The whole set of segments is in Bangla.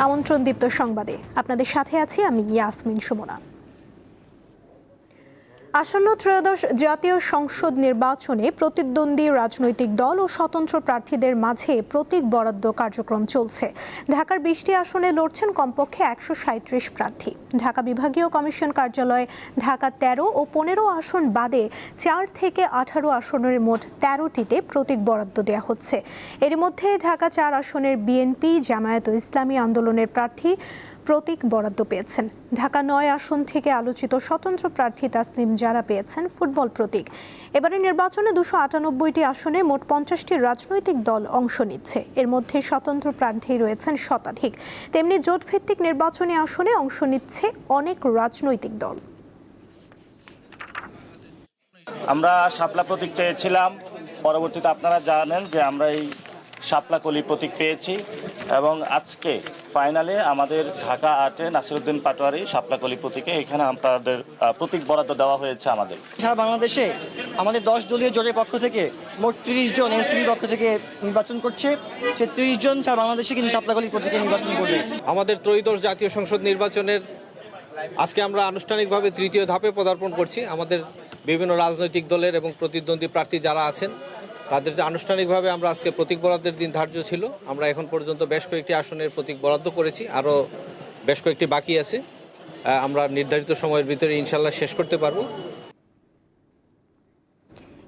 আমন্ত্রণ দীপ্ত সংবাদে আপনাদের সাথে আছি আমি ইয়াসমিন সুমনা। আসন্ন ত্রয়োদশ জাতীয় সংসদ নির্বাচনে প্রতিদ্বন্দ্বী রাজনৈতিক দল ও স্বতন্ত্র প্রার্থীদের মাঝে প্রতীক বরাদ্দ কার্যক্রম চলছে। ঢাকার ২০টি আসনে লড়ছেন কমপক্ষে ১৩৭ প্রার্থী। ঢাকা বিভাগীয় কমিশন কার্যালয়ে ঢাকা ১৩ ও ১৫ আসন বাদে ৪ থেকে ১৮ আসনের মোট ১৩টিতে প্রতীক বরাদ্দ দেওয়া হচ্ছে। এর মধ্যে ঢাকা ৪ আসনের বিএনপি, জামায়াত ইসলামী আন্দোলনের প্রার্থী প্রতীক বরাদ্দ পেয়েছেন। ঢাকা ৯ আসন থেকে আলোচিত স্বতন্ত্র প্রার্থী তাসনিম জারা পেয়েছেন ফুটবল প্রতীক। এবারে নির্বাচনে ২৯৮টি আসনে মোট ৫০টি রাজনৈতিক দল অংশ নিচ্ছে। এর মধ্যে স্বতন্ত্র প্রার্থী রয়েছেন শতাধিক। তেমনি জোটভিত্তিক নির্বাচনী আসনে অংশ নিচ্ছে অনেক রাজনৈতিক দল। আমরা শাপলা প্রতীক চেয়েছিলাম, পরবর্তীতে আপনারা জানেন যে আমরা এই শাপলা কলি প্রতীক পেয়েছি এবং আজকে ফাইনালে আমাদের ঢাকা ৮-এ নাসিরউদ্দিন পাটোয়ারি শাপলা কলি প্রতীকে এখানে আপনাদের প্রতীক বরাদ্দ দেওয়া হয়েছে। আমাদের সারা বাংলাদেশে আমাদের 10 দলীয় জোটের পক্ষ থেকে মোট 30 জন এনসিপির পক্ষ থেকে নির্বাচন করছে। সে 30 জন সারা বাংলাদেশে কিন্তু শাপলা কলি প্রতীকে নির্বাচন করবে। আমাদের ত্রয়োদশ জাতীয় সংসদ নির্বাচনের আজকে আমরা আনুষ্ঠানিকভাবে তৃতীয় ধাপে পদার্পণ করছি। আমাদের বিভিন্ন রাজনৈতিক দলের এবং প্রতিদ্বন্দ্বী প্রার্থী যারা আছেন তাদের যে আনুষ্ঠানিকভাবে আমরা আজকে প্রতীক বরাদ্দের দিন ধার্য ছিল। আমরা এখন পর্যন্ত বেশ কয়েকটি আসনের প্রতীক বরাদ্দ করেছি, আরও বেশ কয়েকটি বাকি আছে। আমরা নির্ধারিত সময়ের ভিতরে ইনশাল্লাহ শেষ করতে পারবো।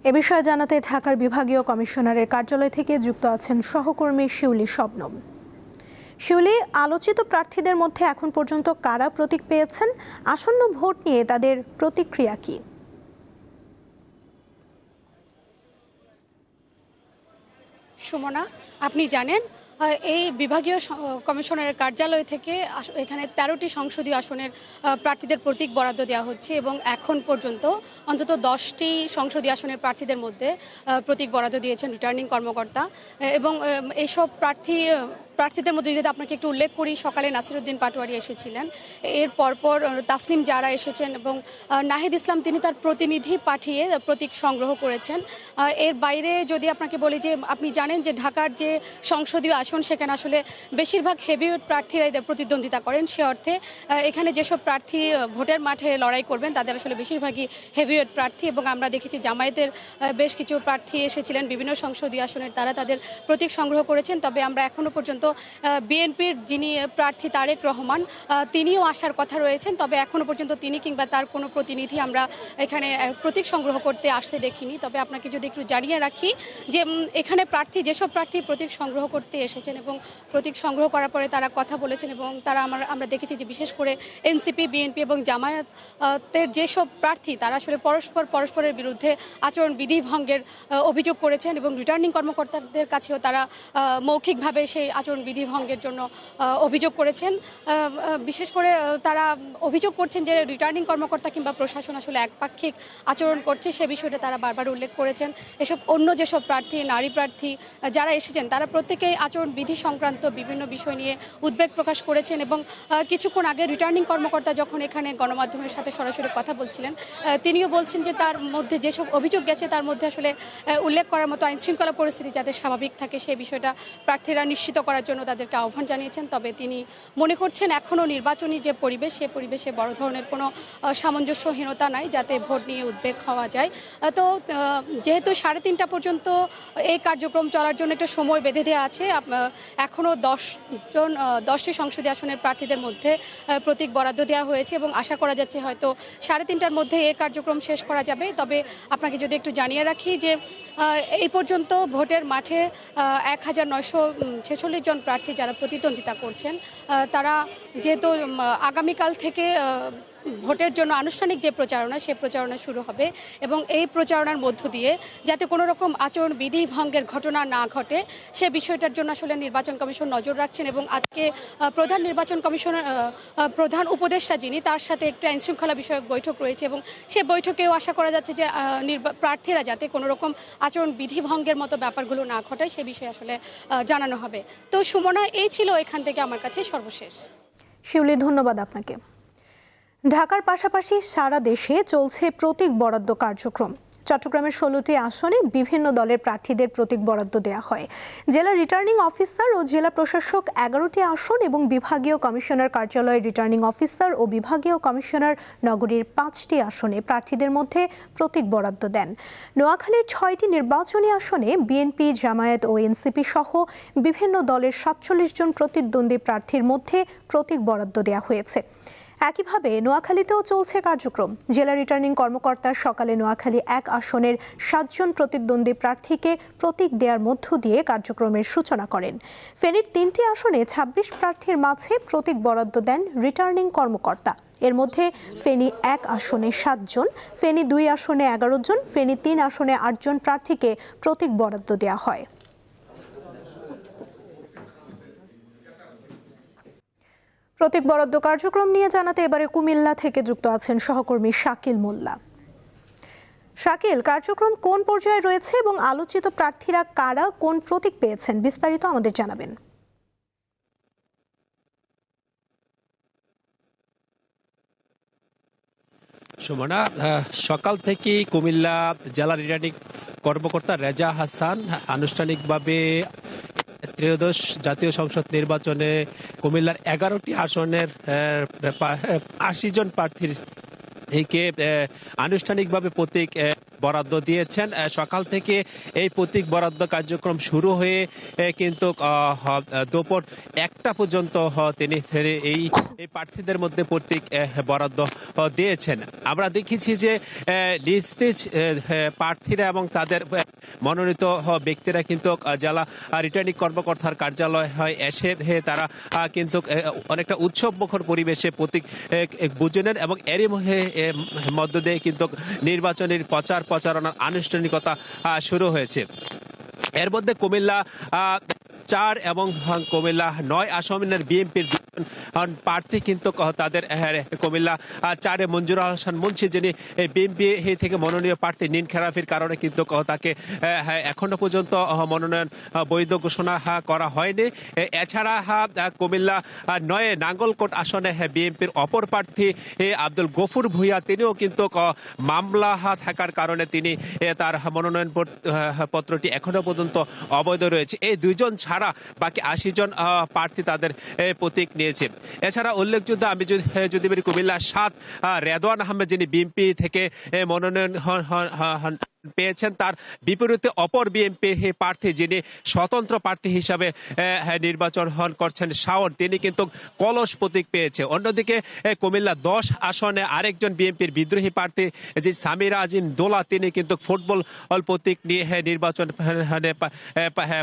এ বিষয়ে জানাতে ঢাকার বিভাগীয় কমিশনারের কার্যালয় থেকে যুক্ত আছেন সহকর্মী শিউলি শবনম। শিউলি, আলোচিত প্রার্থীদের মধ্যে এখন পর্যন্ত কারা প্রতীক পেয়েছেন? আসন্ন ভোট নিয়ে তাদের প্রতিক্রিয়া কি? সুমনা, আপনি জানেন এই বিভাগীয় কমিশনারের কার্যালয় থেকে এখানে 13টি সংসদীয় আসনের প্রার্থীদের প্রতীক বরাদ্দ দেওয়া হচ্ছে এবং এখন পর্যন্ত অন্তত 10টি সংসদীয় আসনের প্রার্থীদের মধ্যে প্রতীক বরাদ্দ দিয়েছেন রিটার্নিং কর্মকর্তা। এবং এইসব প্রার্থীদের মধ্যে যদি আপনাকে একটু উল্লেখ করি, সকালে নাসিরউদ্দিন পাটোয়ারি এসেছিলেন, এর পরপর তাসনিম জারা এসেছেন এবং নাহিদ ইসলাম তিনি তার প্রতিনিধি পাঠিয়ে প্রতীক সংগ্রহ করেছেন। এর বাইরে যদি আপনাকে বলি যে আপনি জানেন যে ঢাকার যে সংসদীয় আসন সেখানে আসলে বেশিরভাগ হেভিওয়েট প্রার্থীরাই প্রতিদ্বন্দ্বিতা করেন। সে অর্থে এখানে যেসব প্রার্থী ভোটের মাঠে লড়াই করবেন তাদের আসলে বেশিরভাগই হেভিওয়েট প্রার্থী। এবং আমরা দেখেছি জামায়াতের বেশ কিছু প্রার্থী এসেছিলেন বিভিন্ন সংসদীয় আসনের, তারা তাদের প্রতীক সংগ্রহ করেছেন। তবে আমরা এখনও পর্যন্ত বিএনপির যিনি প্রার্থী তারেক রহমান তিনিও আসার কথা রয়েছেন, তবে এখনও পর্যন্ত তিনি কিংবা তার কোনো প্রতিনিধি আমরা এখানে প্রতীক সংগ্রহ করতে আসতে দেখিনি। তবে আপনাকে যদি একটু জানিয়ে রাখি যে এখানে যেসব প্রার্থী প্রতীক সংগ্রহ করতে এসেছেন এবং প্রতীক সংগ্রহ করার পরে তারা কথা বলেছেন এবং তারা আমরা দেখেছি যে বিশেষ করে এনসিপি, বিএনপি এবং জামায়াতের যেসব প্রার্থী তারা আসলে পরস্পরের বিরুদ্ধে আচরণ বিধি ভঙ্গের অভিযোগ করেছেন এবং রিটার্নিং কর্মকর্তাদের কাছেও তারা মৌখিকভাবে সেই আচরণ বিধি ভঙ্গের জন্য অভিযোগ করেছেন। বিশেষ করে তারা অভিযোগ করছেন যে রিটার্নিং কর্মকর্তা কিংবা প্রশাসন আসলে একপাক্ষিক আচরণ করছে, সে বিষয়টা তারা বারবার উল্লেখ করেছেন। এসব অন্য যেসব প্রার্থী, নারী প্রার্থী যারা এসেছেন তারা প্রত্যেকেই আচরণ বিধি সংক্রান্ত বিভিন্ন বিষয় নিয়ে উদ্বেগ প্রকাশ করেছেন। এবং কিছুক্ষণ আগে রিটার্নিং কর্মকর্তা যখন এখানে গণমাধ্যমের সাথে সরাসরি কথা বলছিলেন, তিনিও বলছেন যে তার মধ্যে যেসব অভিযোগ গেছে তার মধ্যে আসলে উল্লেখ করার মতো আইনশৃঙ্খলা পরিস্থিতি যাতে স্বাভাবিক থাকে সেই বিষয়টা প্রার্থীরা নিশ্চিত করার জন্য তাদেরকে আহ্বান জানিয়েছেন। তবে তিনি মনে করছেন এখনও নির্বাচনী যে পরিবেশ, সে পরিবেশে বড় ধরনের কোনো সামঞ্জস্যহীনতা নাই যাতে ভোট নিয়ে উদ্বেগ হওয়া যায়। তো যেহেতু 3:30 পর্যন্ত এই কার্যক্রম চলার জন্য একটা সময় বেঁধে দেওয়া আছে, এখনও 10টি সংসদীয় আসনের প্রার্থীদের মধ্যে প্রতীক বরাদ্দ দেওয়া হয়েছে এবং আশা করা যাচ্ছে হয়তো 3:30টার মধ্যে এই কার্যক্রম শেষ করা যাবে। তবে আপনাকে যদি একটু জানিয়ে রাখি যে এই পর্যন্ত ভোটের মাঠে 1946 জন প্রার্থী যারা প্রতিদ্বন্দ্বিতা করছেন, তারা যেহেতু আগামীকাল থেকে ভোটের জন্য আনুষ্ঠানিক যে প্রচারণা, সে প্রচারণা শুরু হবে এবং এই প্রচারণার মধ্য দিয়ে যাতে কোনো রকম আচরণ বিধি ভঙ্গের ঘটনা না ঘটে সে বিষয়টার জন্য আসলে নির্বাচন কমিশন নজর রাখছেন। এবং আজকে প্রধান নির্বাচন কমিশনের প্রধান উপদেষ্টা যিনি, তার সাথে একটা আইনশৃঙ্খলা বিষয়ক বৈঠক রয়েছে এবং সে বৈঠকেও আশা করা যাচ্ছে যে প্রার্থীরা যাতে কোনো রকম আচরণ বিধি ভঙ্গের মতো ব্যাপারগুলো না ঘটায় সে বিষয়ে আসলে জানানো হবে। তো সুমনা, এই ছিল এখান থেকে আমার কাছে সর্বশেষ। শিউলি, ধন্যবাদ আপনাকে। ঢাকার পাশাপাশি সারা দেশে চলছে প্রতীক বরাদ্দ কার্যক্রম। চট্টগ্রামের 16টি আসনে বিভিন্ন দলের প্রার্থীদের প্রতীক বরাদ্দ দেওয়া হয়। জেলা রিটার্নিং অফিসার ও জেলা প্রশাসক 11টি আসন এবং বিভাগীয় কমিশনার কার্যালয়ের রিটার্নিং অফিসার ও বিভাগীয় কমিশনার নগরীর 5টি আসনে প্রার্থীদের মধ্যে প্রতীক বরাদ্দ দেন। নোয়াখালীর 6টি নির্বাচনী আসনে বিএনপি, জামায়াত ও এনসিপি সহ বিভিন্ন দলের 47 জন প্রতিদ্বন্দ্বী প্রার্থীর মধ্যে প্রতীক বরাদ্দ দেওয়া হয়েছে। একইভাবে নোয়াখালীতেও চলছে কার্যক্রম। জেলা রিটার্নিং কর্মকর্তা সকালে নোয়াখালী 1 আসনের 7 জন প্রতিদ্বন্দ্বী প্রার্থীকে প্রতীক দেওয়ার মধ্য দিয়ে কার্যক্রমের সূচনা করেন। ফেনীর 3টি আসনে 26 প্রার্থীর মাঝে প্রতীক বরাদ্দ দেন রিটার্নিং কর্মকর্তা। এর মধ্যে ফেনী 1 আসনে 7 জন, ফেনী 2 আসনে 11 জন, ফেনী 3 আসনে 8 জন প্রার্থীকে প্রতীক বরাদ্দ দেওয়া হয়। প্রতীক বরাদ্দ কার্যক্রম নিয়ে জানাতে এবারে কুমিল্লা থেকে যুক্ত আছেন সহকর্মী শাকিল মোল্লা। শাকিল, কার্যক্রম কোন পর্যায়ে রয়েছে এবং আলোচিত প্রার্থীরা কারা কোন প্রতীক পেয়েছেন, বিস্তারিত আমাদের জানাবেন। সুমনা, সকাল থেকেই কুমিল্লা জেলা রিটার্নিং কর্মকর্তা রেজা হাসান আনুষ্ঠানিকভাবে ত্রয়োদশ জাতীয় সংসদ নির্বাচনে কুমিল্লার 11টি আসনের 80 জন প্রার্থীর আনুষ্ঠানিকভাবে প্রতীক বরাদ্দ দিয়েছেন। সকাল থেকে এই প্রতীক বরাদ্দ কার্যক্রম শুরু হয়ে কিন্তু দুপুর 1টা পর্যন্ত তিনি এই প্রার্থীদের মধ্যে প্রতীক বরাদ্দ দিয়েছেন। আমরা দেখেছি যে নিজ নিজ প্রার্থীরা এবং তাদের মনোনীত ব্যক্তিরা কিন্তু জেলা রিটার্নিং কর্মকর্তার কার্যালয় এসে তারা কিন্তু অনেকটা উৎসবমুখর পরিবেশে প্রতীক বুঝে নেন এবং এরই মধ্য দিয়ে কিন্তু নির্বাচনের প্রচারণার আনুষ্ঠানিকতা শুরু হয়েছে। এর মধ্যে কুমিল্লা 4 এবং কুমিল্লা 9 আসনের বিএনপির প্রার্থী কিন্তু তাদের কুমিল্লা 4-এ মঞ্জুর হাসান মুন্সি, যিনি বিএনপি থেকে মনোনীয় প্রার্থী, নিন খেলাফির কারণে কিন্তু তাকে এখনো পর্যন্ত মনোনয়ন বৈধ ঘোষণা করা হয়নি। এছাড়া কুমিল্লা 9-এ নাঙ্গলকোট আসনে বিএনপির অপর প্রার্থী আব্দুল গফুর ভূঁইয়া, তিনিও কিন্তু মামলা থাকার কারণে তিনি তার মনোনয়ন পত্রটি এখনো পর্যন্ত অবৈধ রয়েছে। এই 2 জন ছাড়া বাকি 80 জন প্রার্থী তাদের প্রতীক নিয়েছে। এছাড়া উল্লেখযোগ্য আমি যদি বলি কুমিল্লা 7 রেদওয়ান আহমেদ, যিনি বিএনপি থেকে মনোনয়ন পেয়েছেন, তার বিপরীতে অপর বিএনপি প্রার্থী যিনি স্বতন্ত্র প্রার্থী হিসাবে নির্বাচন করছেন শাওন, তিনি কিন্তু কলস প্রতীক পেয়েছে। অন্যদিকে কুমিল্লা 10 আসনে আরেকজন বিএনপির বিদ্রোহী প্রার্থী যে সামিরা আজিম দোলা, তিনি কিন্তু ফুটবল প্রতীক নিয়ে নির্বাচন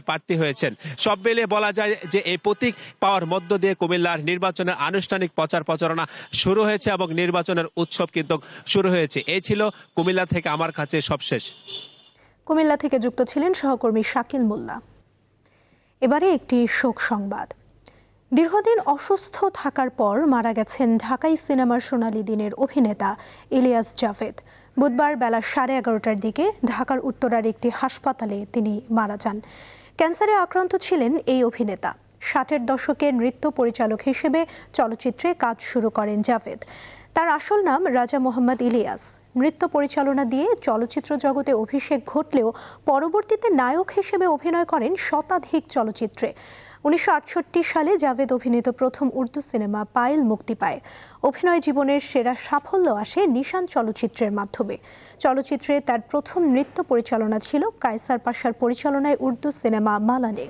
প্রার্থী হয়েছেন। সব মিলিয়ে বলা যায় যে এই প্রতীক পাওয়ার মধ্য দিয়ে কুমিল্লার নির্বাচনের আনুষ্ঠানিক প্রচারণা শুরু হয়েছে এবং নির্বাচনের উৎসব কিন্তু শুরু হয়েছে। এই ছিল কুমিল্লা থেকে আমার কাছে সবশেষ। কুমিল্লা থেকে যুক্ত ছিলেন সহকর্মী শাকিল মোল্লা। এবারে একটি শোক সংবাদ। দীর্ঘদিন অসুস্থ থাকার পর মারা গেছেন ঢাকাই সিনেমার সোনালী দিনের অভিনেতা ইলিয়াস জাভেদ। বুধবার বেলা 11:30টার দিকে ঢাকার উত্তরার একটি হাসপাতালে তিনি মারা যান। ক্যান্সারে আক্রান্ত ছিলেন এই অভিনেতা। 60-এর দশকের নৃত্য পরিচালক হিসেবে চলচ্চিত্রে কাজ শুরু করেন জাভেদ। তার আসল নাম রাজা মোহাম্মদ ইলিয়াস। নৃত্য পরিচালনা দিয়ে চলচ্চিত্র জগতে অভিষেক ঘটলেও পরবর্তীতে নায়ক হিসেবে অভিনয় করেন শতাধিক চলচ্চিত্রে। 1968 সালে জাভেদ অভিনীত প্রথম উর্দু সিনেমা পায়েল মুক্তি পায়। অভিনয় জীবনের সেরা সাফল্য আসে নিশান চলচ্চিত্রের মাধ্যমে। চলচ্চিত্রে তার প্রথম নৃত্য পরিচালনা ছিল কায়সার পাশার পরিচালনায় উর্দু সিনেমা মালানে।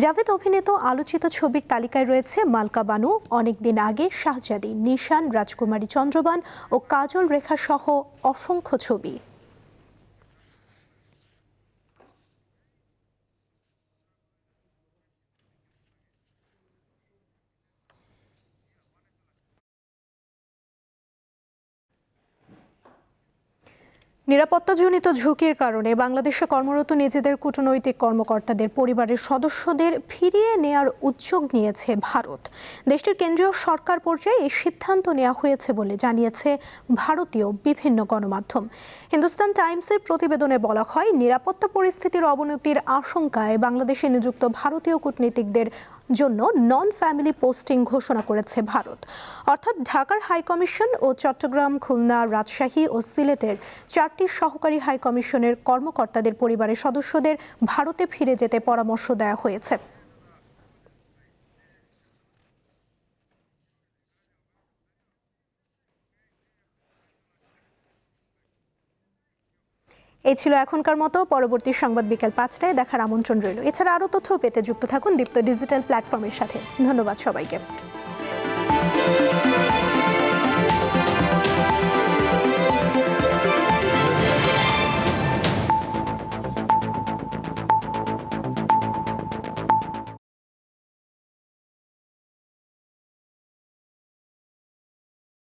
জাভেদ অভিনীত আলোচিত ছবির তালিকায় রয়েছে মালকা বানু, অনেকদিন আগে, শাহজাদি, নিশান, রাজকুমারী চন্দ্রবান ও কাজল রেখা সহ অসংখ্য ছবি। নিরাপত্তাজনিত ঝুঁকির কারণে বাংলাদেশে কর্মরত নিজেদের কূটনৈতিক কর্মকর্তাদের পরিবারের সদস্যদের ফিরিয়ে নেয়ার উদ্যোগ নিয়েছে ভারত। দেশটির কেন্দ্রীয় সরকার পর্যায়ে এই সিদ্ধান্ত নেওয়া হয়েছে বলে জানিয়েছে ভারতীয় বিভিন্ন গণমাধ্যম। হিন্দুস্তান টাইমসের প্রতিবেদনে বলা হয়, নিরাপত্তা পরিস্থিতির অবনতির আশঙ্কায় বাংলাদেশে নিযুক্ত ভারতীয় কূটনীতিকদের জন্য নন ফ্যামিলি পোস্টিং ঘোষণা করেছে ভারত। অর্থাৎ ঢাকার হাইকমিশন ও চট্টগ্রাম, খুলনা, রাজশাহী ও সিলেটের 4টি সহকারী হাইকমিশনের কর্মকর্তাদের পরিবারের সদস্যদের ভারতে ফিরে যেতে পরামর্শ দেওয়া হয়েছে। এই ছিল এখনকার মতো। পরবর্তী সংবাদ বিকেল 5টায় দেখার আমন্ত্রণ রইল। এছাড়া আরও তথ্য পেতে যুক্ত থাকুন দীপ্ত ডিজিটাল প্ল্যাটফর্মের সাথে। ধন্যবাদ সবাইকে।